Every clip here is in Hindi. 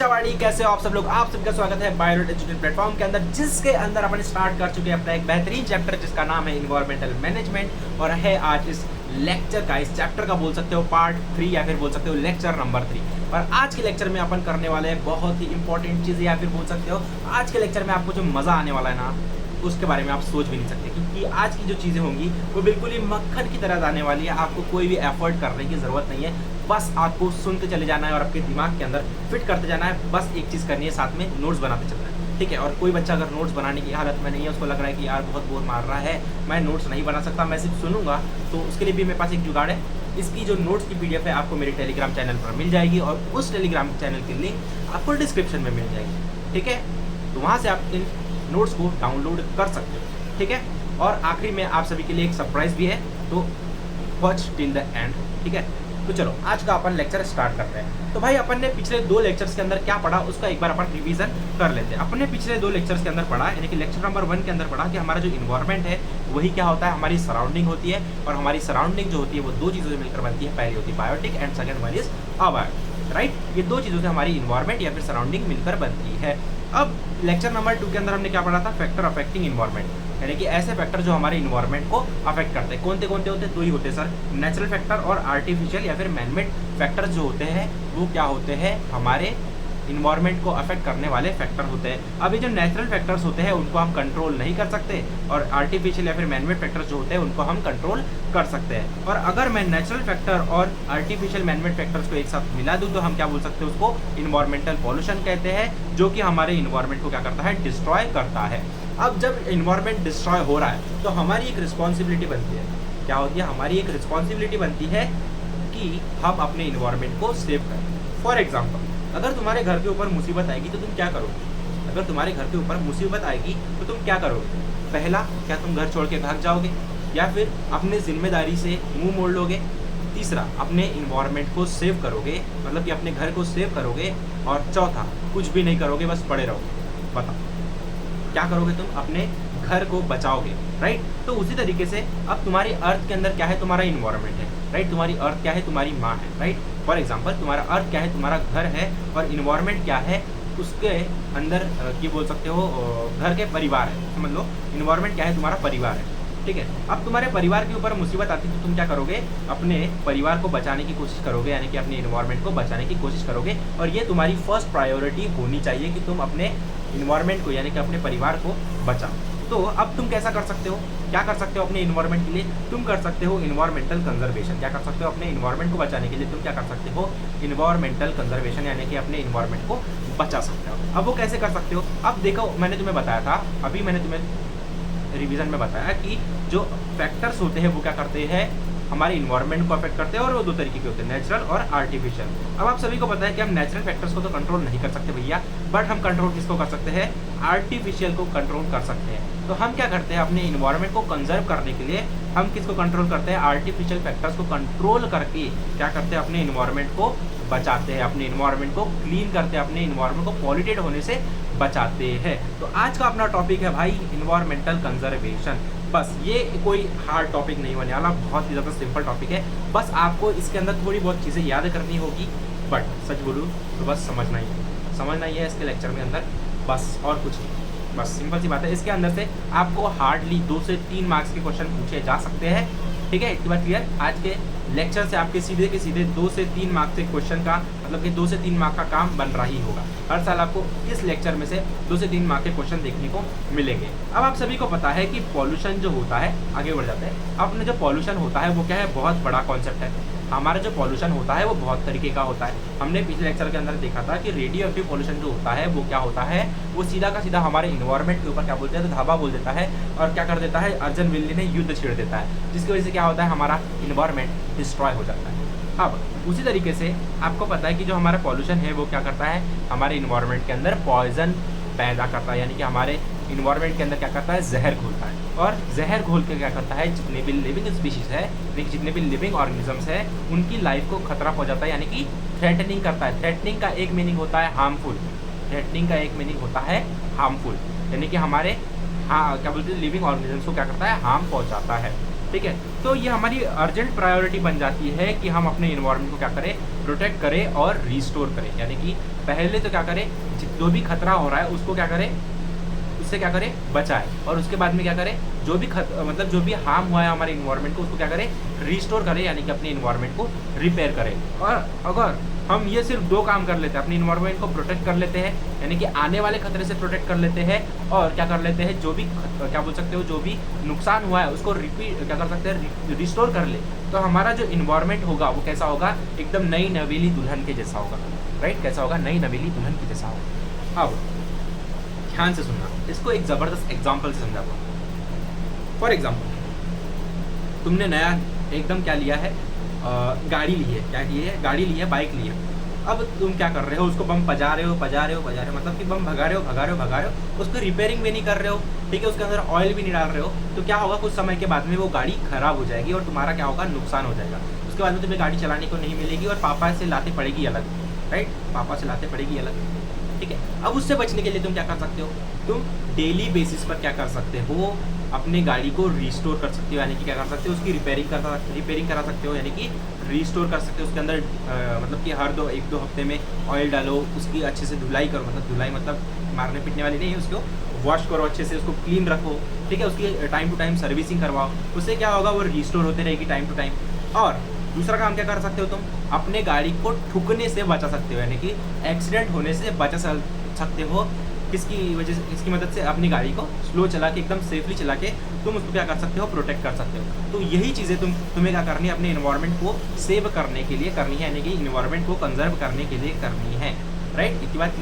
वाड़ी कैसे हो आप सब लोग। आप सबका स्वागत है बायोलॉजी एजुकेशन प्लेटफॉर्म के अंदर, जिसके अंदर अपन स्टार्ट कर चुके हैं अपना एक बेहतरीन चैप्टर जिसका नाम है इन्वायरमेंटल मैनेजमेंट। और है आज इस लेक्चर का, इस चैप्टर का बोल सकते हो पार्ट 3 या फिर बोल सकते हो लेक्चर नंबर 3। और आज के लेक्चर में अपन करने वाले हैं बहुत ही इंपॉर्टेंट चीज़, या फिर बोल सकते हो आज के लेक्चर में आपको जो मज़ा आने वाला है ना, उसके बारे में आप सोच भी नहीं सकते, क्योंकि आज की जो चीज़ें होंगी वो बिल्कुल ही मक्खन की तरह आने वाली है। आपको कोई भी एफर्ट करने की ज़रूरत नहीं है, बस आपको सुनते चले जाना है और आपके दिमाग के अंदर फिट करते जाना है। बस एक चीज़ करनी है, साथ में नोट्स बनाते चलना है, ठीक है। और कोई बच्चा अगर नोट्स बनाने की हालत में नहीं है, उसको लग रहा है कि यार बहुत बोर मार रहा है, मैं नोट्स नहीं बना सकता, मैं सिर्फ सुनूंगा, तो उसके लिए भी मेरे पास एक जुगाड़ है। इसकी जो नोट्स की पीडीएफ है आपको मेरे टेलीग्राम चैनल पर मिल जाएगी, और उस टेलीग्राम चैनल की लिंक आपको डिस्क्रिप्शन में मिल जाएगी, ठीक है। तो वहाँ से आप इन नोट्स को डाउनलोड कर सकते हो, ठीक है। और आखिरी में आप सभी के लिए एक सरप्राइज भी है, तो वॉच टिल द एंड, ठीक है। तो चलो आज का अपन लेक्चर स्टार्ट करते हैं। तो भाई अपन ने पिछले 2 लेक्चर्स के अंदर क्या पढ़ा, उसका एक बार अपन रिवीजन कर लेते हैं। अपन ने पिछले 2 लेक्चर्स के अंदर पढ़ा, यानी कि लेक्चर नंबर 1 के अंदर पढ़ा कि हमारा जो इन्वायरमेंट है वही क्या होता है, हमारी सराउंडिंग होती है। और हमारी सराउंडिंग जो होती है वो 2 चीज़ों से मिलकर बनती है। पहली होती है biotic and second one is abiotic, right. ये 2 चीज़ों से हमारी इन्वायरमेंट या फिर सराउंडिंग मिलकर बनती है। अब लेक्चर नंबर 2 के अंदर हमने क्या पढ़ा था, फैक्टर अफेक्टिंग इन्वायरमेंट, यानी कि ऐसे फैक्टर जो हमारे इन्वायरमेंट को अफेक्ट करते हैं। कौन से होते हैं, 2 ही होते हैं सर, नेचुरल फैक्टर और आर्टिफिशियल या फिर मैनमेड फैक्टर जो होते हैं वो क्या होते हैं, हमारे इन्वायरमेंट को अफेक्ट करने वाले फैक्टर होते हैं। अभी जो नेचुरल फैक्टर्स होते हैं उनको हम कंट्रोल नहीं कर सकते, और आर्टिफिशियल या फिर मैनमेड फैक्टर्स जो होते हैं उनको हम कंट्रोल कर सकते हैं। और अगर मैं नेचुरल फैक्टर और आर्टिफिशियल मैनमेड फैक्टर्स को एक साथ मिला दूं तो हम क्या बोल सकते हैं, उसको इन्वायरमेंटल पॉल्यूशन कहते हैं, जो कि हमारे इन्वायरमेंट को क्या करता है, डिस्ट्रॉय करता है। अब जब इन्वायरमेंट डिस्ट्रॉय हो रहा है तो हमारी एक रिस्पॉन्सिबिलिटी बनती है, क्या होती है, हमारी एक रिस्पॉन्सिबिलिटी बनती है कि हम अपने इन्वायरमेंट को सेव करें। फॉर एग्जाम्पल, अगर तुम्हारे घर के ऊपर मुसीबत आएगी तो तुम क्या करोगे, अगर तुम्हारे घर के ऊपर मुसीबत आएगी तो तुम क्या करोगे। पहला, क्या तुम घर छोड़ के भाग जाओगे, या फिर अपने जिम्मेदारी से मुंह मोड़ लोगे। तीसरा, अपने इन्वायरमेंट को सेव करोगे, मतलब कि अपने घर को सेव करोगे। और चौथा, कुछ भी नहीं करोगे, बस पड़े रहोगे। बताओ क्या करोगे, तुम अपने घर को बचाओगे, राइट। तो उसी तरीके से अब तुम्हारी अर्थ के अंदर क्या है, तुम्हारा इन्वायरमेंट है, राइट। तुम्हारी अर्थ क्या है, तुम्हारी माँ है, राइट। फॉर एग्जाम्पल, तुम्हारा अर्थ क्या है, तुम्हारा घर है, और इन्वायरमेंट क्या है, उसके अंदर ये बोल सकते हो घर के परिवार है, समझ लो इन्वायरमेंट क्या है, तुम्हारा परिवार है, ठीक है। अब तुम्हारे परिवार के ऊपर मुसीबत आती है तो तुम क्या करोगे, अपने परिवार को बचाने की कोशिश करोगे, यानी कि अपने इन्वायरमेंट को बचाने की कोशिश करोगे। और ये तुम्हारी फर्स्ट प्रायोरिटी होनी चाहिए कि तुम अपने इन्वायरमेंट को, यानी कि अपने परिवार को बचाओ। तो अब तुम कैसा कर सकते हो, क्या कर सकते हो अपने इन्वायरमेंट के लिए, तुम कर सकते हो इन्वायरमेंटल कंजर्वेशन। क्या कर सकते हो अपने इन्वायरमेंट को बचाने के लिए, तुम क्या कर सकते हो, इन्वायरमेंटल कंजर्वेशन, यानी कि अपने इन्वायरमेंट को बचा सकते हो। अब वो कैसे कर सकते हो, अब देखो मैंने तुम्हें बताया था, अभी मैंने तुम्हें रिवीजन में बताया कि जो फैक्टर्स होते हैं वो क्या करते हैं, हमारे इन्वायरमेंट को अफेक्ट करते हैं, और वो 2 तरीके के होते हैं, नेचुरल और आर्टिफिशियल। अब आप सभी को पता है कि हम नेचुरल फैक्टर्स को तो कंट्रोल नहीं कर सकते भैया, बट हम कंट्रोल किसको कर सकते हैं, आर्टिफिशियल को कंट्रोल कर सकते हैं। तो हम क्या करते हैं, अपने इन्वायरमेंट को कंजर्व करने के लिए हम किसको कंट्रोल करते हैं, आर्टिफिशियल फैक्टर्स को कंट्रोल करके क्या करते हैं, अपने इन्वायरमेंट को बचाते हैं, अपने इन्वायरमेंट को क्लीन करते हैं, अपने इन्वायरमेंट को पॉल्यूटेड होने से बचाते हैं। तो आज का अपना टॉपिक है भाई इन्वायरमेंटल कंजर्वेशन। बस ये कोई हार्ड टॉपिक नहीं होने वाला, बहुत ही ज़्यादा सिंपल टॉपिक है। बस आपको इसके अंदर थोड़ी बहुत चीज़ें याद करनी होगी, बट सच बोलूँ तो बस समझना ही है इसके लेक्चर में अंदर, बस और कुछ नहीं। बस सिंपल सी बात है, इसके अंदर से आपको हार्डली 2 से 3 मार्क्स के क्वेश्चन पूछे जा सकते हैं, ठीक है। इतनी बात क्लियर। आज के लेक्चर से आपके सीधे के सीधे 2 से 3 मार्क्स के क्वेश्चन का, मतलब कि 2 से 3 मार्क का काम बन रहा ही होगा। हर साल आपको इस लेक्चर में से 2 से 3 मार्क के क्वेश्चन देखने को मिलेंगे। अब आप सभी को पता है कि पॉल्यूशन जो होता है, आगे बढ़ जाते हैं, अपने जो पॉल्यूशन होता है वो क्या है, बहुत बड़ा कॉन्सेप्ट है। हमारा जो पॉल्यूशन होता है वो बहुत तरीके का होता है। हमने पिछले लेक्चर के अंदर देखा था कि रेडियो एक्टिव पॉल्यूशन जो होता है वो क्या होता है, वो सीधा का सीधा हमारे इन्वायरमेंट के ऊपर क्या बोलते हैं, तो धावा बोल देता है, और क्या कर देता है, अर्जुन विल्ली ने युद्ध छेड़ देता है, जिसकी वजह से क्या होता है, हमारा इन्वायरमेंट डिस्ट्रॉय हो जाता है। अब उसी तरीके से आपको पता है कि जो हमारा पॉल्यूशन है वो क्या करता है, हमारे इन्वायरमेंट के अंदर पॉइजन पैदा करता है, यानी कि हमारे इन्वायरमेंट के अंदर क्या करता है, जहर घोलता है। और जहर घोल के क्या करता है, जितने भी लिविंग स्पीशीज है, जितने भी लिविंग ऑर्गेनिजम्स है, उनकी लाइफ को खतरा पहुंचाता है, यानी कि थ्रेटनिंग करता है। थ्रेटनिंग का एक मीनिंग होता है हार्मफुल, थ्रेटनिंग का एक मीनिंग होता है हार्मफुल, यानी कि हमारे क्या बोलते हैं, लिविंग ऑर्गेनिजम्स को क्या करता है, हार्म पहुंचाता है, ठीक है। तो ये हमारी अर्जेंट प्रायोरिटी बन जाती है कि हम अपने इन्वायरमेंट को क्या करें, प्रोटेक्ट करें और रिस्टोर करें, यानी कि पहले तो क्या करे, जो भी खतरा हो रहा है उसको क्या करे, उससे क्या करे, बचाए, और उसके बाद में क्या करे, जो भी मतलब जो भी हार्म हुआ है हमारे इन्वायरमेंट को उसको क्या करे, रिस्टोर करे, यानी कि अपने इन्वायरमेंट को रिपेयर करे। और अगर हम ये सिर्फ दो काम कर लेते हैं, अपने इन्वायरमेंट को प्रोटेक्ट कर लेते हैं, यानी कि आने वाले खतरे से प्रोटेक्ट कर लेते हैं, और क्या कर लेते हैं, जो भी क्या बोल सकते हो, जो भी नुकसान हुआ है उसको क्या कर सकते हैं, रिस्टोर कर ले, तो हमारा जो इन्वायरमेंट होगा वो कैसा होगा, एकदम नई नवेली दुल्हन के जैसा होगा। राइट, कैसा होगा, नई नवेली दुल्हन के जैसा होगा। अब ध्यान से सुनना, इसको एक ज़बरदस्त एग्जाम्पल से समझाऊंगा। फॉर एग्जाम्पल, तुमने नया एकदम क्या लिया है, गाड़ी ली है, क्या ली है, गाड़ी ली है, बाइक ली है। अब तुम क्या कर रहे हो, उसको बम पजा रहे हो, मतलब कि बम भगा रहे हो, उसको रिपेयरिंग भी नहीं कर रहे हो, ठीक है, उसके अंदर ऑयल भी नहीं डाल रहे हो, तो क्या होगा, कुछ समय के बाद में वो गाड़ी खराब हो जाएगी और तुम्हारा क्या होगा, नुकसान हो जाएगा। उसके बाद में तुम्हें गाड़ी चलाने को नहीं मिलेगी और पापा से लाते पड़ेगी अलग। राइट, पापा से लाते पड़ेगी अलग, ठीक है। अब उससे बचने के लिए तुम क्या कर सकते हो, तुम डेली बेसिस पर क्या कर सकते हो, अपनी गाड़ी को रिस्टोर कर सकते हो, यानी कि क्या कर सकते हो, उसकी रिपेयरिंग करा सकते हो, यानी कि रिस्टोर कर सकते हो। उसके अंदर मतलब कि हर एक दो हफ्ते में ऑयल डालो, उसकी अच्छे से धुलाई करो, धुलाई मतलब मारने पीटने वाली नहीं है, उसको वॉश करो अच्छे से, उसको क्लीन रखो, ठीक है, उसकी टाइम टू टाइम सर्विसिंग करवाओ, उससे क्या होगा, वो रिस्टोर होते रहेगी टाइम टू टाइम। और दूसरा काम क्या कर सकते हो, तुम अपने गाड़ी को ठुकने से बचा सकते हो, यानी कि एक्सीडेंट होने से बचा सकते हो। किसकी वजह से, इसकी मदद से अपनी गाड़ी को स्लो चला के, एकदम सेफली चला के तुम उसको क्या कर सकते हो, प्रोटेक्ट कर सकते हो। तो यही चीज़ें तुम्हें क्या करनी है, अपने इन्वायरमेंट को सेव करने के लिए करनी है, यानी कि इन्वायरमेंट को कंजर्व करने के लिए करनी है। राइट, इतनी बात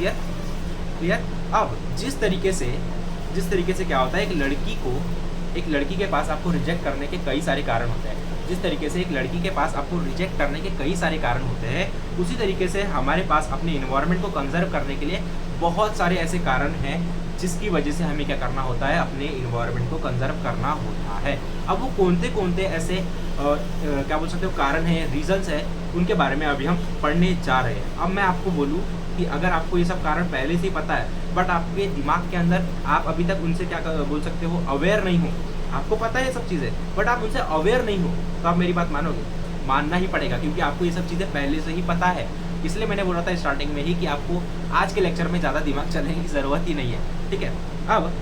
क्लियर। अब जिस तरीके से क्या होता है, एक लड़की के पास आपको रिजेक्ट करने के कई सारे कारण होते हैं, जिस तरीके से एक लड़की के पास आपको रिजेक्ट करने के कई सारे कारण होते हैं, उसी तरीके से हमारे पास अपने इन्वायरमेंट को कंजर्व करने के लिए बहुत सारे ऐसे कारण हैं, जिसकी वजह से हमें क्या करना होता है, अपने इन्वायरमेंट को कंजर्व करना होता है। अब वो कौन से ऐसे क्या बोल सकते हो, कारण हैं, रीजंस हैं, उनके बारे में अभी हम पढ़ने जा रहे हैं। अब मैं आपको बोलूँ कि अगर आपको ये सब कारण पहले से ही पता है, बट आपके दिमाग के अंदर आप अभी तक उनसे क्या बोल सकते हो, अवेयर नहीं हो, आपको पता है ये सब चीज़ें, बट आप उनसे अवेयर नहीं हो, तो आप मेरी बात मानोगे, मानना ही पड़ेगा, क्योंकि आपको ये सब चीज़ें पहले से ही पता है। इसलिए मैंने बोला था स्टार्टिंग में ही कि आपको आज के लेक्चर में ज़्यादा दिमाग चलाने की ज़रूरत ही नहीं है, ठीक है। अब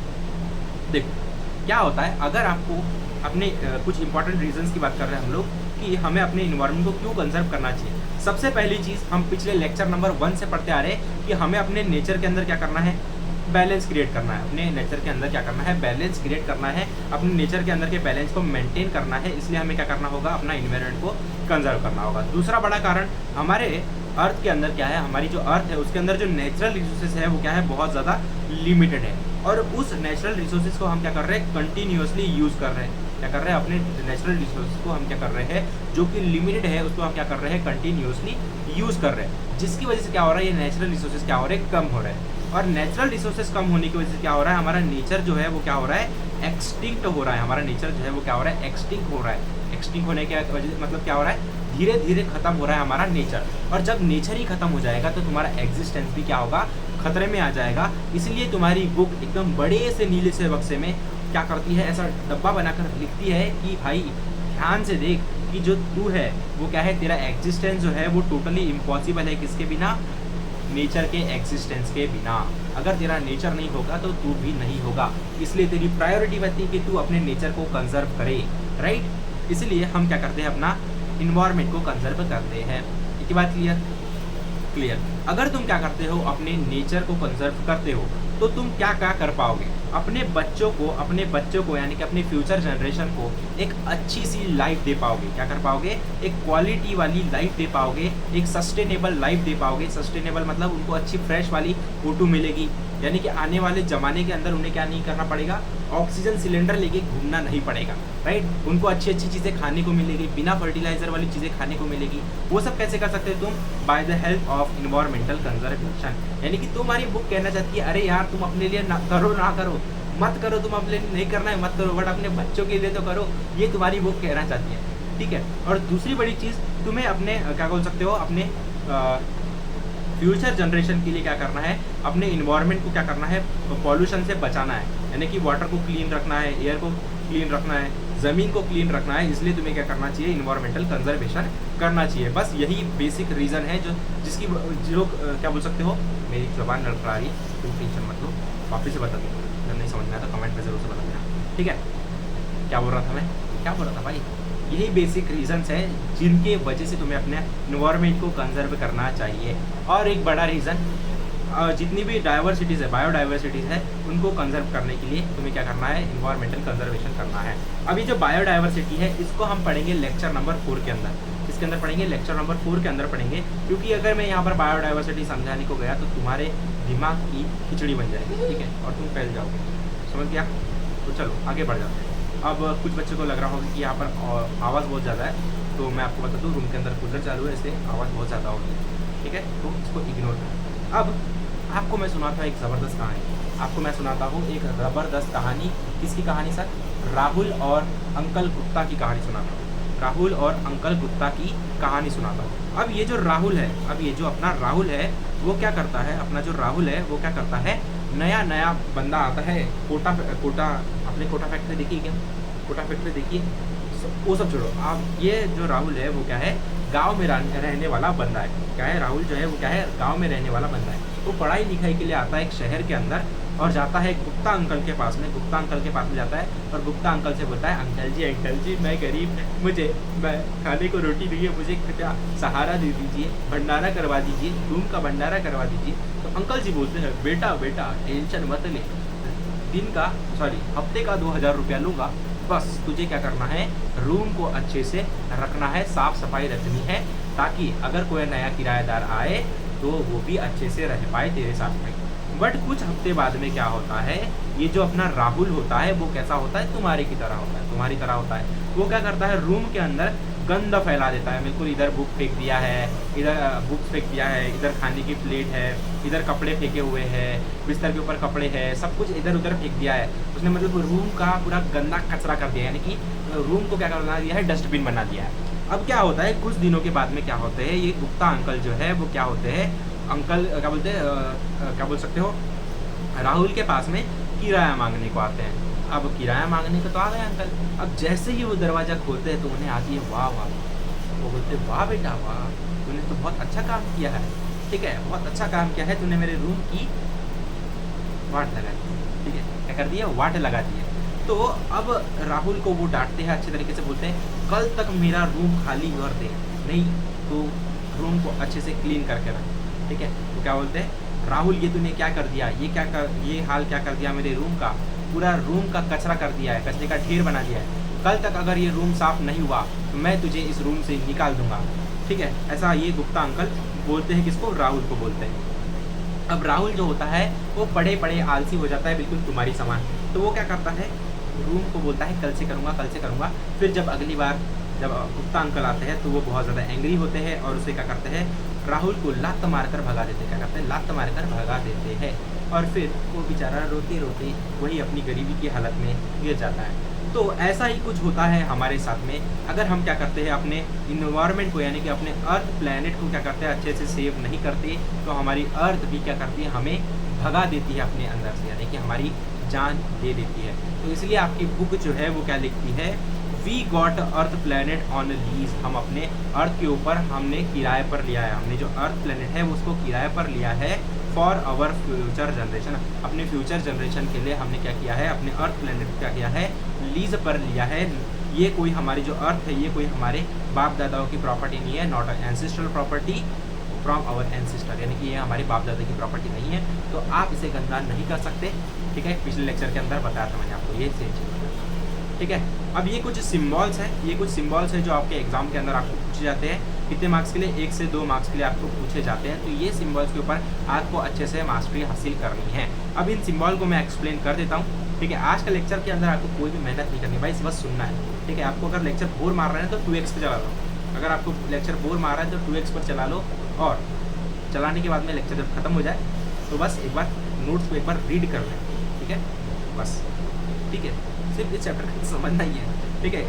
देखो क्या होता है, अगर आपको अपने कुछ इंपॉर्टेंट रीजंस की बात कर रहे हैं हम लोग कि हमें अपने इन्वायरमेंट को क्यों कंजर्व करना चाहिए। सबसे पहली चीज़, हम पिछले लेक्चर नंबर 1 से पढ़ते आ रहे हैं कि हमें अपने नेचर के अंदर क्या करना है, बैलेंस क्रिएट करना है। अपने नेचर के अंदर क्या करना है, बैलेंस क्रिएट करना है, अपने नेचर के अंदर के बैलेंस को मेंटेन करना है। इसलिए हमें क्या करना होगा, अपना इन्वायरमेंट को कंजर्व करना होगा। दूसरा बड़ा कारण, हमारे अर्थ के अंदर क्या है, हमारी जो अर्थ है उसके अंदर जो नेचुरल रिसोर्सेज है वो क्या है, बहुत ज़्यादा लिमिटेड है, और उस नेचुरल रिसोर्सेज को हम क्या कर रहे हैं, कंटिन्यूसली यूज़ कर रहे हैं। क्या कर रहे हैं, अपने नेचुरल रिसोर्सेज को हम क्या कर रहे हैं, जो कि लिमिटेड है उसको हम क्या कर रहे हैं, कंटिन्यूसली यूज़ कर रहे हैं, जिसकी वजह से क्या हो रहा है, ये नेचुरल रिसोर्सेज क्या हो रहे हैं, कम हो रहे हैं। और नेचुरल रिसोर्सेज कम होने की वजह से क्या हो रहा है, हमारा नेचर जो है वो क्या हो रहा है, एक्सटिंक्ट हो रहा है। हमारा नेचर जो है वो क्या हो रहा है, एक्सटिंक्ट हो रहा है। एक्सटिंक्ट होने के वजह मतलब क्या हो रहा है, धीरे धीरे खत्म हो रहा है हमारा नेचर। और जब नेचर ही खत्म हो जाएगा तो तुम्हारा एग्जिस्टेंस भी क्या होगा, खतरे में आ जाएगा। इसलिए तुम्हारी बुक एकदम बड़े से नीले से बक्से में क्या करती है, ऐसा डब्बा बनाकर लिखती है कि भाई ध्यान से देख कि जो तू है वो क्या है, तेरा एग्जिस्टेंस जो है वो टोटली इम्पॉसिबल है। किसके बिना, नेचर के एग्जिस्टेंस के बिना। अगर तेरा नेचर नहीं होगा तो तू भी नहीं होगा। इसलिए तेरी प्रायोरिटी बनती है कि तू अपने नेचर को कंजर्व करे, राइट। इसलिए हम क्या करते हैं, अपना इन्वायरमेंट को कंजर्व करते हैं। इतनी बात क्लियर। अगर तुम क्या करते हो, अपने नेचर को कंजर्व करते हो, तो तुम क्या क्या कर पाओगे, अपने बच्चों को यानी कि अपने फ्यूचर जनरेशन को एक अच्छी सी लाइफ दे पाओगे। क्या कर पाओगे, एक क्वालिटी वाली लाइफ दे पाओगे, एक सस्टेनेबल लाइफ दे पाओगे। सस्टेनेबल मतलब उनको अच्छी फ्रेश वाली फोटो मिलेगी, यानी कि आने वाले ज़माने के अंदर उन्हें क्या नहीं करना पड़ेगा, ऑक्सीजन सिलेंडर लेके घूमना नहीं पड़ेगा, राइट। उनको अच्छी अच्छी चीज़ें खाने को मिलेगी, बिना फर्टिलाइजर वाली चीज़ें खाने को मिलेगी। वो सब कैसे कर सकते हो तुम, by the help of environmental conservation. यानी कि तुम्हारी बुक कहना चाहती है, अरे यार तुम अपने लिए ना करो मत करो, तुम अपने लिए नहीं करना है मत करो, बट अपने बच्चों के लिए तो करो। ये तुम्हारी बुक कहना चाहती है, ठीक है। और दूसरी बड़ी चीज़, तुम्हें अपने क्या बोल सकते हो, अपने फ्यूचर जनरेशन के लिए क्या करना है, अपने इन्वायरमेंट को क्या करना है, पॉल्यूशन से बचाना है। यानी कि वाटर को क्लीन रखना है, एयर को क्लीन रखना है, ज़मीन को क्लीन रखना है, इसलिए तुम्हें क्या करना चाहिए, इन्वायरमेंटल कंजर्वेशन करना चाहिए। बस यही बेसिक रीज़न है जो जिसकी जो क्या बोल सकते हो, मेरी ज़बान लड़खड़ा रही है, तुम टेंशन मत लो, वापस से बता दूँ, जब नहीं समझ में आया तो कमेंट में ज़रूर से बता देना, ठीक है। क्या बोल रहा था मैं, क्या बोल रहा था भाई, यही बेसिक रीजंस हैं जिनके वजह से तुम्हें अपने इन्वायरमेंट को कंजर्व करना चाहिए। और एक बड़ा रीज़न, जितनी भी डाइवर्सिटीज़ है, बायोडाइवर्सिटीज़ है, उनको कंजर्व करने के लिए तुम्हें क्या करना है, इन्वायरमेंटल कंजर्वेशन करना है। अभी जो बायोडाइवर्सिटी है इसको हम पढ़ेंगे लेक्चर नंबर 4 के अंदर, इसके अंदर पढ़ेंगे, लेक्चर नंबर 4 के अंदर पढ़ेंगे, क्योंकि अगर मैं यहाँ पर बायोडाइवर्सिटी समझाने को गया तो तुम्हारे दिमाग की खिचड़ी बन जाएगी, ठीक है, और तुम फैल जाओगे, समझ गया। तो चलो आगे बढ़ जाते हैं। अब कुछ बच्चों को लग रहा होगा कि यहाँ पर आवाज़ बहुत ज़्यादा है, तो मैं आपको बता दूँ रूम के अंदर कूलर चालू है, इसलिए आवाज़ बहुत ज़्यादा हो रही है, ठीक है, तो इसको इग्नोर करें। अब आपको मैं सुनाता हूँ एक ज़बरदस्त कहानी, आपको मैं सुनाता हूँ एक ज़बरदस्त कहानी। किसकी कहानी सर? राहुल और अंकल गुप्ता की कहानी सुनाता हूँ, राहुल और अंकल गुप्ता की कहानी सुनाता हूँ। अब ये जो राहुल है, अब ये जो अपना राहुल है वो क्या करता है, अपना जो राहुल है वो क्या करता है, नया नया बंदा आता है, कोटा अपने कोटा फैक्ट्री देखिए, क्या कोटा फैक्ट्री देखिए, वो सब छोड़ो, आप ये जो राहुल है वो क्या है, गांव में रहने वाला बंदा है। क्या है, राहुल जो है वो क्या है, गांव में रहने वाला बंदा है। वो पढ़ाई लिखाई के लिए आता है एक शहर के अंदर और जाता है गुप्ता अंकल के पास में, गुप्ता अंकल के पास में जाता है और गुप्ता अंकल से बोलता है, अंकल जी मैं गरीब, मैं खाने को रोटी नहीं है, मुझे कृपया सहारा दे दीजिए, भंडारा करवा दीजिए, रूम का भंडारा करवा दीजिए। तो अंकल जी बोलते हैं, बेटा टेंशन मत ले, हफ्ते का 2000 रुपया लूँगा, बस तुझे क्या करना है, रूम को अच्छे से रखना है, साफ सफाई रखनी है, ताकि अगर कोई नया किराएदार आए तो वो भी अच्छे से रह पाए तेरे साथ में। बट कुछ हफ्ते बाद में क्या होता है, ये जो अपना राहुल होता है वो कैसा होता है, तुम्हारी तरह होता है। वो क्या करता है, रूम के अंदर गंदा फैला देता है, बिल्कुल इधर बुक फेंक दिया है, इधर बुक्स फेंक दिया है, इधर खाने की प्लेट है, इधर कपड़े फेंके हुए हैं, बिस्तर के ऊपर कपड़े हैं, सब कुछ इधर उधर फेंक दिया है उसने, मतलब रूम का पूरा गंदा कचरा कर दिया है, यानी कि रूम को क्या बना दिया है, डस्टबिन बना दिया है। अब क्या होता है, कुछ दिनों के बाद में क्या होते हैं, ये गुप्ता अंकल जो है वो क्या होते हैं, अंकल क्या बोलते हैं, क्या बोल सकते हो, राहुल के पास में किराया मांगने को आते हैं। अब किराया मांगने को तो आ गए अंकल, अब जैसे ही वो दरवाज़ा खोलते हैं तो उन्हें आती है वाह, वो बोलते वाह बेटा वाह, तूने तो बहुत अच्छा काम किया है, ठीक है, बहुत अच्छा काम किया है, तूने मेरे रूम की वाट लगा दी, ठीक है, क्या कर दिया, वाट लगा दी है। तो अब राहुल को वो डांटते हैं, अच्छे तरीके से बोलते हैं, कल तक मेरा रूम खाली कर दे, नहीं तो रूम को अच्छे से क्लीन करके रख, ठीक है। तो क्या बोलते हैं, राहुल ये तूने क्या कर दिया, ये हाल क्या कर दिया मेरे रूम का, पूरा रूम का कचरा कर दिया है, कचरे का ढेर बना दिया है, कल तक अगर ये रूम साफ नहीं हुआ तो मैं तुझे इस रूम से निकाल दूंगा, ठीक है। ऐसा ये गुप्ता अंकल बोलते हैं, किसको, राहुल को बोलते हैं। अब राहुल जो होता है वो पढ़े आलसी हो जाता है, बिल्कुल तुम्हारी समान। तो वो क्या करता है, रूम को बोलता है कल से करूँगा। फिर जब अगली बार जब गुप्ता अंकल आते हैं तो वो बहुत ज़्यादा एंग्री होते हैं और उसे क्या करते हैं, राहुल को लात मारकर भगा देते हैं, क्या करते हैं, लात मारकर भगा देते हैं। और फिर वो बेचारा रोते रोते वही अपनी गरीबी की हालत में गिर जाता है। तो ऐसा ही कुछ होता है हमारे साथ में, अगर हम क्या करते हैं, अपने इन्वायरमेंट को यानी कि अपने अर्थ प्लैनेट को क्या करते हैं, अच्छे से सेव नहीं करते, तो हमारी अर्थ भी क्या करती है, हमें भगा देती है अपने अंदर से, यानी कि हमारी जान दे देती है। तो इसलिए आपकी बुक जो है वो क्या लिखती है, we got earth planet on lease, हम अपने अर्थ के ऊपर हमने किराए पर लिया है, हमने जो अर्थ प्लैनेट है उसको किराए पर लिया है फॉर आवर फ्यूचर जनरेशन, अपने फ्यूचर जनरेशन के लिए हमने क्या किया है, अपने अर्थ प्लैनेट क्या किया है, लीज पर लिया है। ये कोई हमारी जो अर्थ है ये कोई हमारे बाप दादाओं की प्रॉपर्टी नहीं है, not ancestral property from our ancestor, यानी कि ये हमारे बाप दादा की प्रॉपर्टी नहीं है, तो आप इसे गंदा नहीं कर सकते, ठीक है। पिछले लेक्चर के अंदर बताया था मैंने आपको ये सेम चीज़, ठीक है। अब ये कुछ सिम्बॉल्स हैं, जो आपके एग्जाम के अंदर आपको पूछे जाते हैं, कितने मार्क्स के लिए, 1 से 2 मार्क्स के लिए आपको पूछे जाते हैं। तो ये सिम्बॉल्स के ऊपर आपको अच्छे से मास्टरी हासिल करनी है। अब इन सिम्बॉल को मैं एक्सप्लेन कर देता हूँ, ठीक है। आज का लेक्चर के अंदर आपको कोई भी मेहनत नहीं करनी भाई, बस सुनना है, ठीक है। आपको अगर लेक्चर बोर मार रहे हैं तो 2x पर चला लो, अगर आपको लेक्चर बोर मार रहा है तो 2x पर चला लो, और चलाने के बाद में लेक्चर जब खत्म हो जाए तो बस एक बार नोट्स को एक बार रीड कर लें, ठीक है, बस, ठीक है। सिर्फ इस चैप्टर को समझना ही है, ठीक है।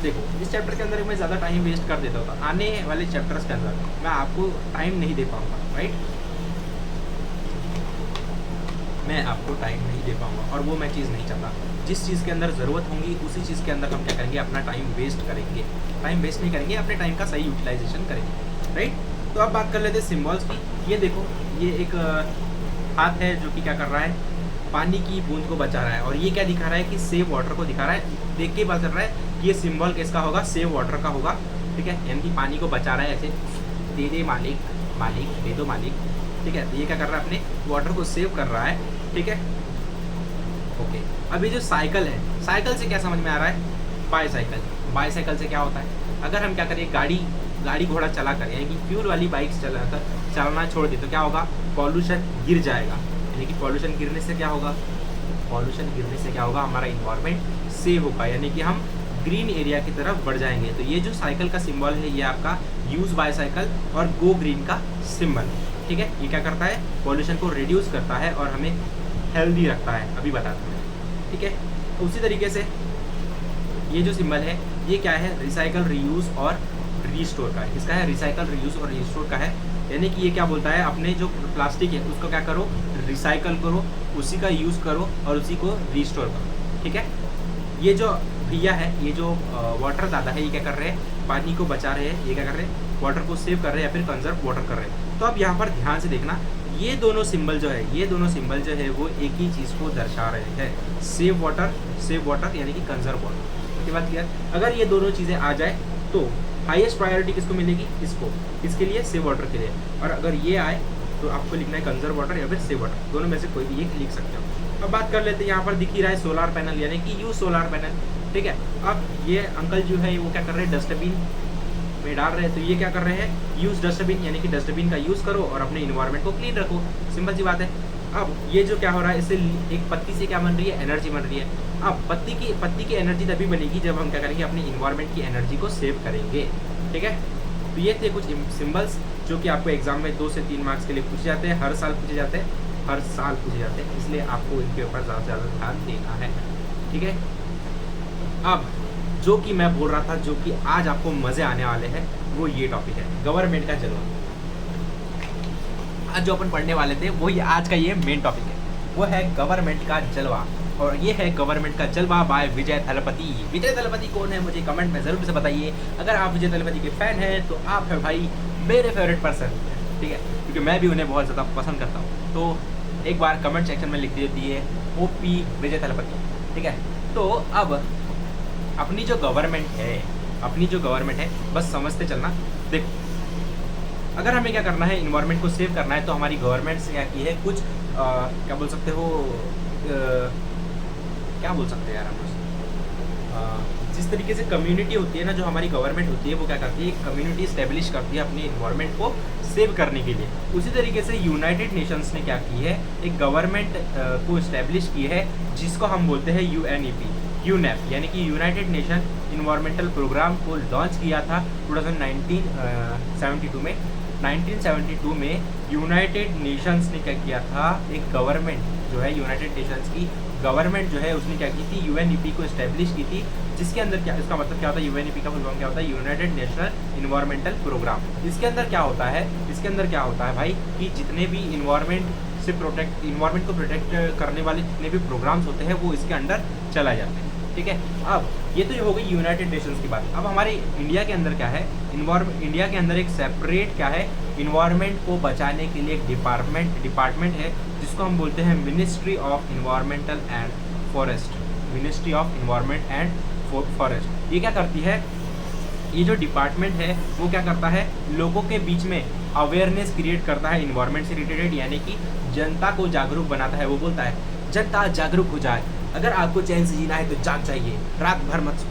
देखो इस चैप्टर के अंदर मैं ज़्यादा टाइम वेस्ट कर देता हूँ, आने वाले चैप्टर्स के अंदर मैं आपको टाइम नहीं दे पाऊँगा, राइट। मैं आपको टाइम नहीं दे पाऊँगा, और वो मैं चीज़ नहीं चाहता। जिस चीज़ के अंदर ज़रूरत होगी उसी चीज़ के अंदर हम क्या करेंगे, अपना टाइम वेस्ट करेंगे। टाइम वेस्ट नहीं करेंगे, अपने टाइम का सही यूटिलाइजेशन करेंगे, राइट। तो अब बात कर लेते हैं सिम्बॉल्स की। ये देखो, ये एक हाथ है जो कि क्या कर रहा है, पानी की बूंद को बचा रहा है, और ये क्या दिखा रहा है कि सेव वाटर को दिखा रहा है। देख के पता चल रहा है कि ये सिंबल किसका होगा, सेव वाटर का होगा, ठीक है। यानी कि पानी को बचा रहा है, ऐसे दे दे मालिक, मालिक दे दो मालिक, ठीक है। तो ये क्या कर रहा है, अपने वाटर को सेव कर रहा है, ठीक है। ओके, अब ये जो साइकिल है, साइकिल से क्या समझ में आ रहा है, बाईसाइकिल। बाईसाइकिल से क्या होता है, अगर हम क्या करें, गाड़ी घोड़ा चला कर, यानी कि फ्यूल वाली बाइक्स चलाना छोड़ दे, तो क्या होगा, पॉल्यूशन गिर जाएगा। यानी कि पॉल्यूशन गिरने से क्या होगा, पॉल्यूशन गिरने से क्या होगा, हमारा इन्वायरमेंट सेव होगा, यानी कि हम ग्रीन एरिया की तरफ बढ़ जाएंगे। तो ये जो साइकिल का सिंबल है, ये आपका यूज बाईसाइकिल और गो ग्रीन का सिंबल, ठीक है। ये क्या करता है, पॉल्यूशन को रिड्यूस करता है और हमें हेल्दी रखता है, अभी बताता हूँ, ठीक है। उसी तरीके से ये जो सिंबल है, ये क्या है, रिसाइकल, रीयूज और रीस्टोर का है। किसका है, रिसाइकल, रीयूज और रीस्टोर का है। यानी कि ये क्या बोलता है, अपने जो प्लास्टिक है उसको क्या करो, रिसाइकल करो, उसी का यूज़ करो और उसी को रीस्टोर करो, ठीक है। ये जो भैया है, ये जो वाटर दादा है, ये क्या कर रहे हैं, पानी को बचा रहे हैं, ये क्या कर रहे हैं, वाटर को सेव कर रहे हैं या फिर कंजर्व वाटर कर रहे हैं। तो अब यहाँ पर ध्यान से देखना, ये दोनों सिंबल जो है, ये दोनों सिंबल जो है वो एक ही चीज़ को दर्शा रहे हैं, सेव वाटर यानी कि कंजर्व वाटर। उसके बाद क्लियर, अगर ये दोनों चीज़ें आ जाए तो हाईएस्ट प्रायोरिटी किसको मिलेगी, इसको, इसके लिए, सेव वाटर के लिए। और अगर ये आए तो आपको लिखना है कंजर्व वाटर या फिर सेव वाटर, दोनों में से कोई भी एक लिख सकते हो। अब बात कर लेते हैं, यहाँ पर दिख ही रहा है सोलार पैनल, यानी कि यूज सोलार पैनल, ठीक है। अब ये अंकल जो है वो क्या कर रहे हैं, डस्टबिन में डाल रहे हैं। तो ये क्या कर रहे हैं, यूज डस्टबिन, यानी कि डस्टबिन का यूज़ करो और अपने इन्वायरमेंट को क्लीन रखो, सिंपल सी बात है। अब ये जो क्या हो रहा है, इससे एक पत्ती से क्या बन रही है, एनर्जी बन रही है। अब पत्ती की एनर्जी तभी बनेगी जब हम क्या करेंगे, अपनी इन्वायरमेंट की एनर्जी को सेव करेंगे, ठीक है। तो ये थे कुछ सिंबल्स जो कि आपको एग्जाम में 2 से 3 मार्क्स के लिए पूछे जाते हैं, हर साल पूछे जाते हैं, इसलिए आपको इनके ऊपर ज़्यादा से ज़्यादा ध्यान देना है, ठीक है। अब जो कि मैं बोल रहा था, जो कि आज आपको मज़े आने वाले हैं, वो ये टॉपिक है, गवर्नमेंट का जलवा। आज जो अपन पढ़ने वाले थे वो ये आज का ये मेन टॉपिक है, वो है गवर्नमेंट का जलवा। और ये है गवर्नमेंट का जलवा बाय विजय थलपति। विजय थलपति कौन है, मुझे कमेंट में ज़रूर से बताइए। अगर आप विजय थलपति के फ़ैन हैं तो आप है भाई मेरे फेवरेट पर्सन, ठीक है, क्योंकि मैं भी उन्हें बहुत ज़्यादा पसंद करता हूँ। तो एक बार कमेंट सेक्शन में लिख दीजिए OP विजय थलपति, ठीक है। तो अब अपनी जो गवर्नमेंट है, बस समझते चलना। देखो, अगर हमें क्या करना है, इन्वायरमेंट को सेव करना है, तो हमारी गवर्नमेंट से क्या की है, कुछ क्या बोल सकते हो, क्या बोल सकते हैं यार हम जिस तरीके से कम्युनिटी होती है ना, जो हमारी गवर्नमेंट होती है, वो क्या करती है, एक कम्युनिटी इस्टेब्लिश करती है अपनी इन्वायरमेंट को सेव करने के लिए। उसी तरीके से यूनाइटेड नेशंस ने क्या की है, एक गवर्नमेंट को इस्टेब्लिश की है, जिसको हम बोलते हैं UNEP, यानी कि यूनाइटेड नेशन इन्वायरमेंटल प्रोग्राम को लॉन्च किया था 1972 में। 1972 में यूनाइटेड नेशंस ने क्या किया था, एक गवर्नमेंट जो है, यूनाइटेड नेशंस की गवर्नमेंट जो है, उसने क्या की थी, UNEP को इस्टेब्लिश की थी, जिसके अंदर क्या, इसका मतलब क्या होता है, UNEP का फुल फॉर्म क्या होता है, यूनाइटेड नेशनल इन्वायरमेंटल प्रोग्राम। इसके अंदर क्या होता है भाई, कि जितने भी इन्वायरमेंट को प्रोटेक्ट करने वाले जितने भी प्रोग्राम्स होते हैं, वो इसके अंदर चला जाते हैं, ठीक है। अब ये तो हो गई यूनाइटेड नेशंस की बात। अब हमारे इंडिया के अंदर क्या है, इंडिया के अंदर एक सेपरेट क्या है, इन्वायरमेंट को बचाने के लिए एक डिपार्टमेंट है, जिसको हम बोलते हैं ministry of environmental and forest. Ministry of environment and forest ये क्या करती है, ये जो डिपार्टमेंट है वो क्या करता है, लोगों के बीच में अवेयरनेस क्रिएट करता है इन्वायरमेंट से रिलेटेड, यानी कि जनता को जागरूक बनाता है। वो बोलता है जनता जागरूक हो जाए, अगर आपको चैन से जीना है तो जाग जाइए, रात भर मत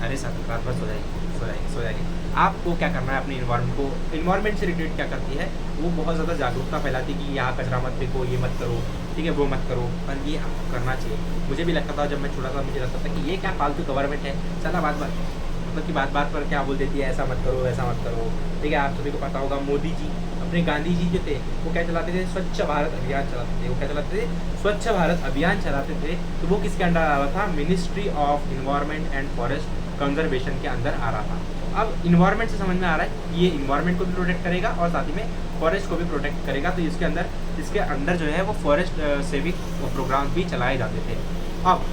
अरे सर रात भर सो जाइए। आपको क्या करना है, अपने इन्वायरमेंट से रिलेटेड क्या करती है, वो बहुत ज़्यादा जागरूकता फैलाती है कि यहाँ कचरा मत फेंको, ये मत करो, ठीक है, वो मत करो, और ये आपको करना चाहिए। मुझे भी लगता था, जब मैं छोटा था मुझे लगता था कि ये क्या फालतू गवर्नमेंट है, चला मतलब कि बात पर क्या बोल देती है, ऐसा मत करो वैसा मत करो, ठीक है। आप सभी को पता होगा, मोदी जी अपने गांधी जी जो थे वो क्या चलाते थे, स्वच्छ भारत अभियान चलाते थे। तो वो किसके अंडर आ रहा था, ministry of environment and forest conservation के अंदर आ रहा था। अब इन्वायरमेंट से समझ में आ रहा है कि ये इन्वायरमेंट को भी प्रोटेक्ट करेगा और साथ ही में फॉरेस्ट को भी प्रोटेक्ट करेगा। तो इसके अंदर जो है वो फॉरेस्ट सेविंग प्रोग्राम भी चलाए जाते थे। अब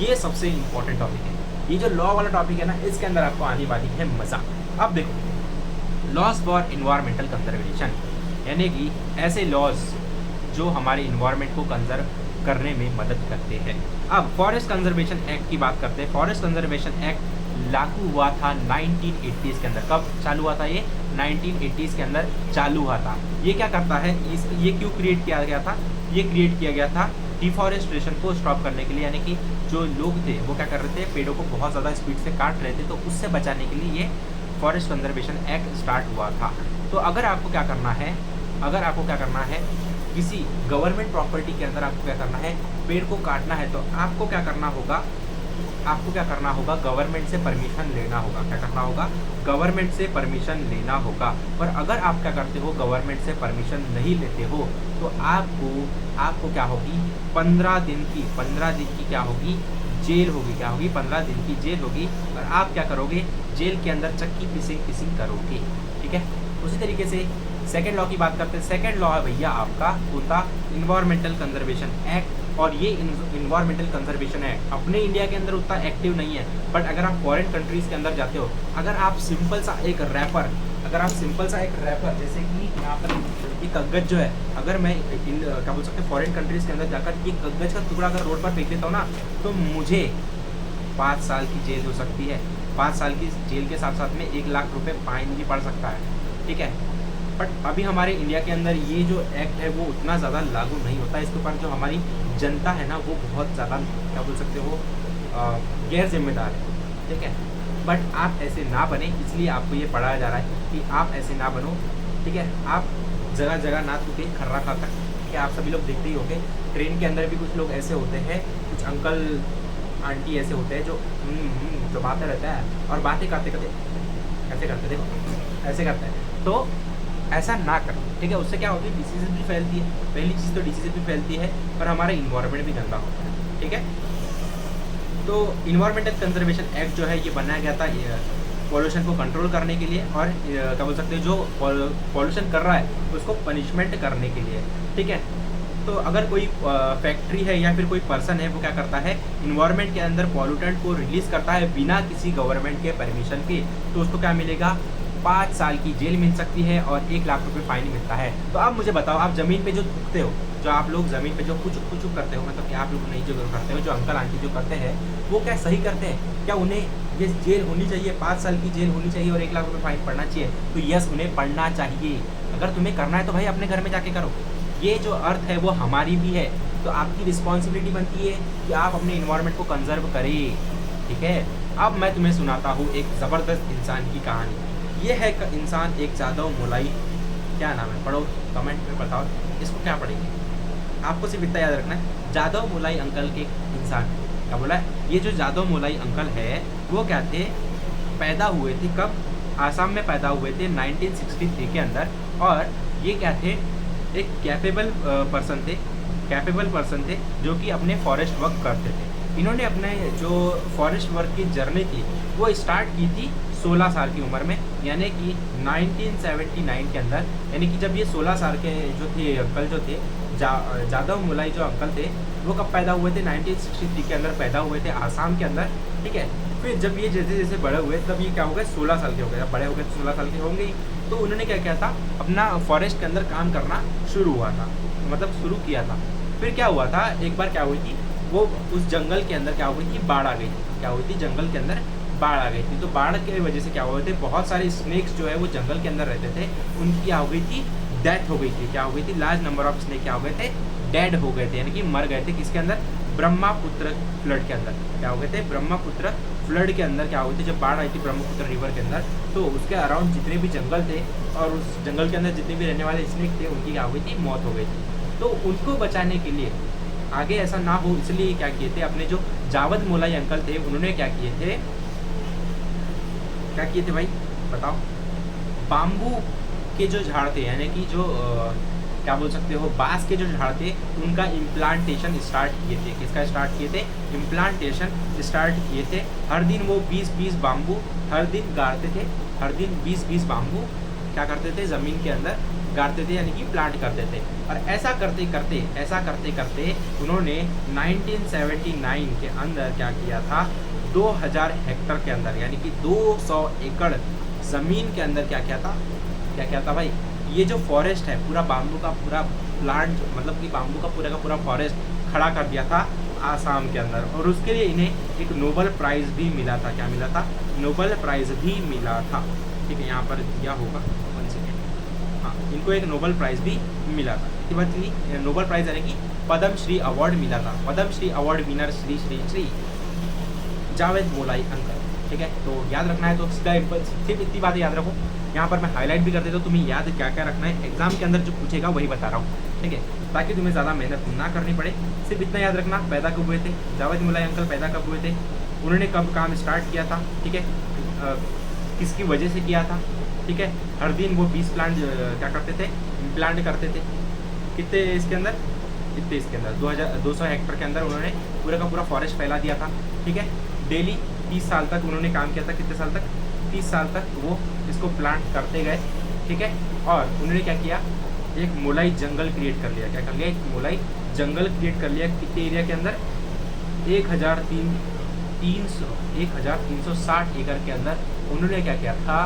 ये सबसे इम्पोर्टेंट टॉपिक है, ये जो लॉ वाला टॉपिक है ना, इसके अंदर आपको आने वाली है मज़ा। अब देखो, लॉज फॉर इन्वायरमेंटल कंजर्वेशन, यानी कि ऐसे लॉज जो हमारे इन्वायरमेंट को कंजर्व करने में मदद करते हैं। अब फॉरेस्ट कंजर्वेशन एक्ट की बात करते हैं। फॉरेस्ट कंजर्वेशन एक्ट लागू हुआ था 1980s के अंदर। कब चालू हुआ था ये? 1980s के अंदर चालू हुआ था। ये क्या करता है, ये क्यों क्रिएट किया गया था? ये क्रिएट किया गया था डिफॉरेस्टेशन को स्टॉप करने के लिए, यानी कि जो लोग थे वो क्या कर रहे थे, पेड़ों को बहुत ज़्यादा स्पीड से काट रहे थे, तो उससे बचाने के लिए ये फॉरेस्ट कंजर्वेशन एक्ट स्टार्ट हुआ था। तो अगर आपको क्या करना है, किसी गवर्नमेंट प्रॉपर्टी के अंदर आपको क्या करना है, पेड़ को काटना है, तो आपको क्या करना होगा, गवर्नमेंट से परमिशन लेना होगा। क्या करना होगा? गवर्नमेंट से परमिशन लेना होगा। और अगर आप क्या करते हो, गवर्नमेंट से परमिशन नहीं लेते हो, तो आपको क्या होगी, 15 दिन की क्या होगी, जेल होगी। क्या होगी? 15 दिन की जेल होगी। और आप क्या करोगे, जेल के अंदर चक्की पीसिंग करोगे। ठीक है। उसी तरीके से सेकेंड लॉ की बात करते हैं। सेकेंड लॉ है भैया आपका होता इन्वायरमेंटल कंजर्वेशन एक्ट। और ये इन्वायरमेंटल कंजर्वेशन एक्ट अपने इंडिया के अंदर उतना एक्टिव नहीं है, बट अगर आप फॉरेन कंट्रीज़ के अंदर जाते हो, अगर आप सिंपल सा एक रैपर, जैसे कि यहाँ पर ये कागज जो है, अगर मैं क्या बोल सकते हैं, फॉरेन कंट्रीज़ के अंदर जाकर ये कागज का टुकड़ा अगर रोड पर फेंक देता हूँ ना, तो मुझे 5 साल की जेल हो सकती है। 5 साल की जेल के साथ साथ में 1 लाख रुपए फाइन भी पड़ सकता है। ठीक है। बट अभी हमारे इंडिया के अंदर ये जो एक्ट है वो उतना ज़्यादा लागू नहीं होता। इसके ऊपर जो हमारी जनता है ना, वो बहुत ज़्यादा क्या बोल सकते हो, गैर जिम्मेदार है। ठीक है। बट आप ऐसे ना बने, इसलिए आपको ये पढ़ाया जा रहा है कि आप ऐसे ना बनो। ठीक है। आप जगह जगह ना थूके खर्रा खाकर। ठीक है। आप सभी लोग देखते ही होंगे, ट्रेन के अंदर भी कुछ लोग ऐसे होते हैं, कुछ अंकल आंटी ऐसे होते हैं जो बातें रहता है और बातें करते ऐसे करते, देखो ऐसे करते हैं। तो ऐसा ना करो। ठीक है। उससे क्या होती है, डिसीज़ भी फैलती है। पहली चीज़ तो डिसीज़ भी फैलती है और हमारा इन्वायरमेंट भी गंदा होता है। ठीक है। तो इन्वायरमेंटल कंजर्वेशन एक्ट जो है ये बनाया गया था पॉल्यूशन को कंट्रोल करने के लिए, और क्या बोल सकते हैं, जो पॉल्यूशन कर रहा है उसको पनिशमेंट करने के लिए। ठीक है। तो अगर कोई फैक्ट्री है या फिर कोई पर्सन है, वो क्या करता है, इन्वायरमेंट के अंदर पॉल्यूटेंट को रिलीज़ करता है बिना किसी गवर्नमेंट के परमिशन के, तो उसको क्या मिलेगा, 5 साल की जेल मिल सकती है और 1 लाख रुपए फाइन मिलता है। तो आप मुझे बताओ, आप ज़मीन पे जो थूकते हो, जो आप लोग ज़मीन पे जो कुछ करते हो, मतलब कि आप लोग नहीं जो करते हो, जो अंकल आंटी जो करते हैं, वो क्या सही करते हैं? क्या उन्हें ये जेल होनी चाहिए, 5 साल की जेल होनी चाहिए और 1 लाख रुपए फाइन पड़ना चाहिए? तो यस, उन्हें पढ़ना चाहिए। अगर तुम्हें करना है तो भाई अपने घर में जाके करो। ये जो अर्थ है वो हमारी भी है, तो आपकी रिस्पॉन्सिबिलिटी बनती है कि आप अपने इन्वायरमेंट को कंजर्व करें। ठीक है। अब मैं तुम्हें सुनाता हूँ एक ज़बरदस्त इंसान की कहानी। ये है इंसान एक जादव मोलाई, क्या नाम है, पढ़ो कमेंट में बताओ इसको क्या पढ़ेंगे। आपको सिर्फ इतना याद रखना है, जादव मोलाई अंकल के इंसान। क्या बोला है? ये जो जादव मोलाई अंकल है वो क्या थे, पैदा हुए थे कब, आसाम में पैदा हुए थे 1963 के अंदर। और ये क्या थे, एक कैपेबल पर्सन थे जो कि अपने फॉरेस्ट वर्क करते थे। इन्होंने अपने जो फॉरेस्ट वर्क की जर्नी थी वो स्टार्ट की थी 16 साल की उम्र में, यानी कि 1979 के अंदर। यानी कि जब ये 16 साल के जो थे अंकल जो थे, जादव मोलाई जो अंकल थे, वो कब पैदा हुए थे, 1963 के अंदर पैदा हुए थे आसाम के अंदर। ठीक है। फिर जब ये जैसे जैसे बड़े हुए तब ये क्या हो गए, 16 साल के हो गए। जब बड़े हो गए तो 16 साल के होंगे ही, तो उन्होंने क्या किया था, अपना फॉरेस्ट के अंदर काम करना शुरू किया था। फिर क्या हुआ था, एक बार क्या हुई थी, वो उस जंगल के अंदर क्या हुई थी, बाढ़ आ गई थी। क्या हुई थी, जंगल के अंदर बाढ़ आ गई थी। तो बाढ़ की वजह से क्या हुए थे, बहुत सारे स्नेक्स जो है वो जंगल के अंदर रहते थे, उनकी क्या हो गई थी, डेथ हो गई थी। क्या हो गई थी, लार्ज नंबर ऑफ स्नेक क्या हो गए थे, डेड हो गए थे, यानी कि मर गए थे। किसके अंदर, ब्रह्मपुत्र फ्लड के अंदर। क्या हो गए थे, ब्रह्मपुत्र फ्लड के अंदर क्या हुई थी, जब बाढ़ आई थी ब्रह्मपुत्र रिवर के अंदर, तो उसके अराउंड जितने भी जंगल थे और उस जंगल के अंदर जितने भी रहने वाले स्नेक थे, उनकी क्या हो गई थी, मौत हो गई थी। तो उनको बचाने के लिए, आगे ऐसा ना हो इसलिए क्या किए थे, अपने जो जावद मोलाई अंकल थे उन्होंने क्या किए थे भाई बताओ, बाम्बू के जो झाड़ थे, यानी कि जो क्या बोल सकते हो, बांस के जो झाड़ थे, उनका इम्प्लांटेशन स्टार्ट किए थे। किसका स्टार्ट किए थे, इम्प्लांटेशन स्टार्ट किए थे। हर दिन वो 20-20 बाम्बू हर दिन गाड़ते थे, हर दिन 20-20 बाम्बू क्या करते थे, ज़मीन के अंदर गाड़ते थे, यानी कि प्लांट करते थे। और ऐसा करते करते उन्होंने 1979 के अंदर क्या किया था, 2000 हेक्टर के अंदर, यानी कि 200 एकड़ ज़मीन के अंदर क्या किया था भाई, ये जो फॉरेस्ट है पूरा बाम्बू का पूरा प्लांट, मतलब कि बाम्बू का पूरा फॉरेस्ट खड़ा कर दिया था आसाम के अंदर। और उसके लिए इन्हें एक नोबेल प्राइज़ भी मिला था। क्या मिला था? नोबेल प्राइज़ भी मिला था। ठीक है, यहाँ पर दिया होगा, 1 सेकेंड। हाँ, इनको एक नोबेल प्राइज़ भी मिला था। इसके बाद नोबेल प्राइज़ यानी कि पद्म श्री अवार्ड मिला था। Padma Shri award winner Shri Shri Shri Javed Molai uncle. ठीक है, तो याद रखना है तो सिर्फ इतनी बातें याद रखो। यहाँ पर मैं हाईलाइट भी कर देता हूँ, तुम्हें याद क्या क्या रखना है, एग्जाम के अंदर जो पूछेगा वही बता रहा हूँ। ठीक है, ताकि तुम्हें ज़्यादा मेहनत ना करनी पड़े। सिर्फ इतना याद रखना, पैदा कब हुए थे, जावेद मोलाई अंकल पैदा कब हुए थे, उन्होंने कब काम स्टार्ट किया था, ठीक है, किसकी वजह से किया था। ठीक है, हर दिन वो 20 प्लांट क्या करते थे, प्लांट करते थे। कितने इसके अंदर, 200 हेक्टर के अंदर उन्होंने पूरा का पूरा फॉरेस्ट फैला दिया था। ठीक है, डेली 30 साल तक उन्होंने काम किया था। कितने साल तक? 30 साल तक वो इसको प्लांट करते गए। ठीक है, और उन्होंने क्या किया, एक मोलाई जंगल क्रिएट कर लिया। क्या कर लिया? एक मोलाई जंगल क्रिएट कर लिया। कितने एरिया के अंदर? 1360 एकड़ के अंदर उन्होंने क्या किया था,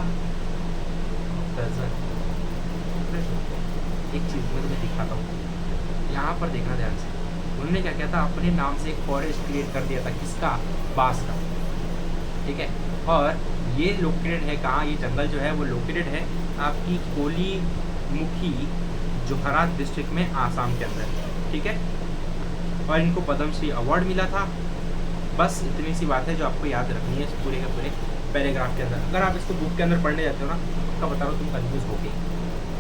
एक चीज़ मैं तुम्हें दिखाता हूँ, यहाँ पर देखना ध्यान से। उन्होंने क्या किया था, अपने नाम से एक फॉरेस्ट क्रिएट कर दिया था। किसका? बांस का। ठीक है, और ये लोकेटेड है कहाँ, ये जंगल जो है वो लोकेटेड है आपकी कोलीमुखी जोरहाट डिस्ट्रिक्ट में, आसाम के अंदर। ठीक है, और इनको पद्मश्री अवार्ड मिला था। बस इतनी सी बात है जो आपको याद रखनी है पूरे के पूरे पैराग्राफ के अंदर। अगर आप इसको बुक के अंदर पढ़ने जाते हो ना, आपका बता रहा हूँ तुम कन्फ्यूज हो गए।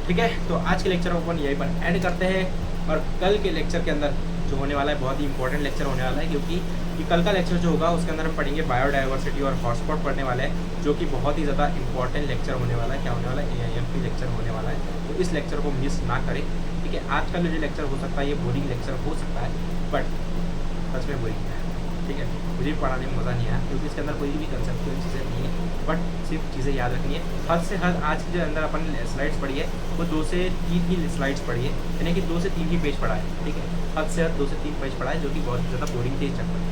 ठीक है, तो आज के लेक्चर को अपन यहीं पर एंड करते हैं, और कल के लेक्चर के अंदर जो होने वाला है बहुत ही इंपॉर्टेंट लेक्चर होने वाला है, क्योंकि कि कल का लेक्चर जो होगा उसके अंदर हम पढ़ेंगे बायोडाइवर्सिटी और हॉटस्पॉट पढ़ने वाले हैं, जो कि बहुत ही ज़्यादा इंपॉर्टेंट लेक्चर होने वाला है। क्या होने वाला है? AIMP लेक्चर होने वाला है, तो इस लेक्चर को मिस ना करें। ठीक है, आज का जो लेक्चर हो सकता है ये बोरिंग लेक्चर हो सकता है, बट सच में बोरिंग है। ठीक है, मुझे भी पढ़ाने में मज़ा नहीं आया, क्योंकि इसके अंदर कोई भी कंसेप्चुअल चीज़ें नहीं है, बट सिर्फ चीज़ें याद रखनी है। हद से हद आज के जो अंदर अपन स्लाइड्स पढ़ी है वो 2 से 3 ही स्लाइड्स पढ़ी है, यानी कि 2 से 3 ही पेज पढ़ा है। ठीक है, हद से हद 2 से 3 पेज पढ़ा है, जो कि बहुत ज़्यादा बोरिंग थे इस चक्कर में।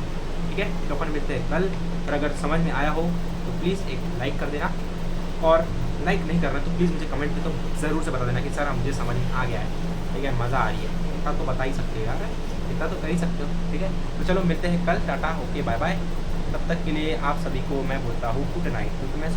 ठीक है, तो अपन मिलते हैं कल, और अगर समझ में आया हो तो प्लीज़ एक लाइक कर देना, और लाइक नहीं करना तो प्लीज़ मुझे कमेंट में तो ज़रूर से बता देना कि सर मुझे समझ में आ गया है। ठीक है, मज़ा आ रही है, इतना तो बता ही सकते हो यार, इतना तो कर ही सकते हो। ठीक है, तो चलो मिलते हैं कल, टाटा, ओके, बाय बाय। तब तक के लिए आप सभी को मैं बोलता हूँ गुड नाइट, क्योंकि मैं